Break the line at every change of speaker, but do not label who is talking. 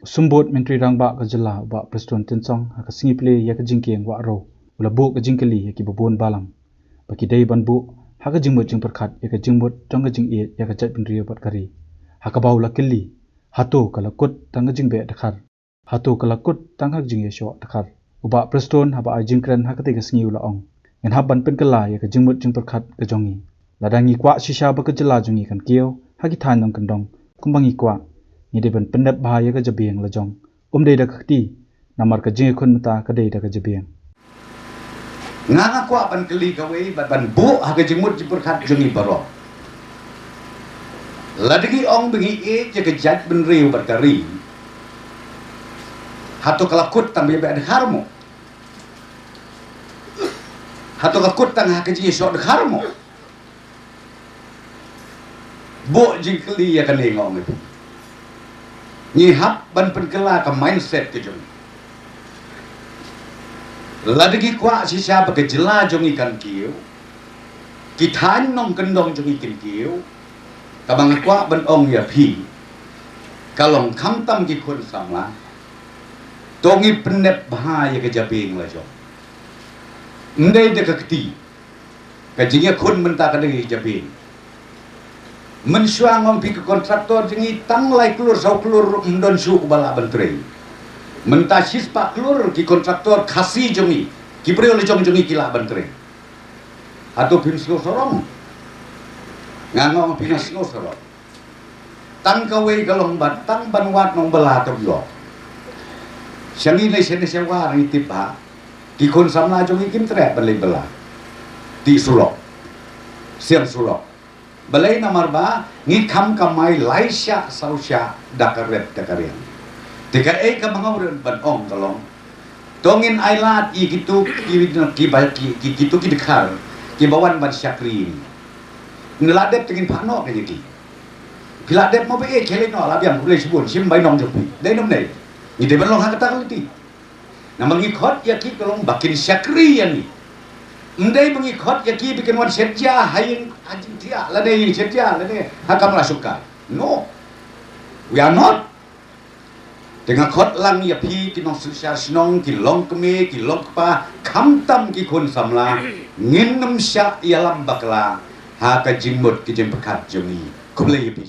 Sumbut Menteri Rangba ke jela ba Preston Tensong ha kasingi pile ya ka jingkeng wa ro ula bu ka jingkeli ya ki babon balang baki dei ban bu ha ka jingmut jing perkhat ya ka jingmut tang ka jing e ya ka chat bin rio bat kari ha ka baula keli hato kala kut tang ka jingbe dakhar hato kala kut tang ka jing ye sho dakhar uba Preston ha ba jingkren ha ka te ka singi ula ong ngan ha ban pen kala ya ka jingmut jing perkhat ka jongi ladangi kwa shisha ba ka jela jongi kan kieu ha ki than nong kan dong kumbangi kwa ni de ban pendap bahaya ka jabiang la jong dei da khti namar ka jing khun mata ka dei da ka jabiang
nganga kwa ban keli ka wei ban bu ha ka jimut jipur khat jungi baro ladagi ong bingi e je ka jat ben riu bat kari hato kalakut tam be ad harmo hato kalakut tang ha ka ji so ad harmo bu jing keli ya kan ngong itu ni hap ban penkela ka mindset ke jong ladagi kwa sisa ba ke jela jong ikan kiu kithan nong kendong jong ikan kiu ka bang kwa ban ong ya phi kalong kham tam ki khun samla tongi penep bahaya ke jabing la jong ndai de ka kti ka jinga khun menta ka dei jabing mensuang ngompi ke kontraktor jengi tang lai kelur sau kelur ndon su bala bentrei menta sispa kelur ki kontraktor kasih jongi ki brio le jongi kila bentrei atau pin slo sorong ngangong pin slo sorong tang kawe galong bat tang banwat nong bala to yo syangi le sene sewa ri tipa ki kon samla jongi kim tre bele bala ti sulok siang sulok balai namar ba ngi kham kamai laisha sausha dakaret dakarian tika e ka mangawren ban ong kalong tongin ailat i gitu ki gitu ki dekhar ki bawan ban syakri ngeladep tengin phano ke jadi piladep mo be e khele no la biam ulai subun sim bai nong jopi dai nom nei ni de ban long ha kata liti namang ngi khot ya ki kalong bakin syakri yani ndai mengikut ya ki bikin wan setja hayin anjing dia la dei setja la ne hakam la suka no we are not dengan khot lang ya pi ki nong susya snong ki long keme ki long pa kham tam ki khun samla ngin nam sya ya lam bakla ha ka jingmut ki jim pakhat jongi kuble ya pi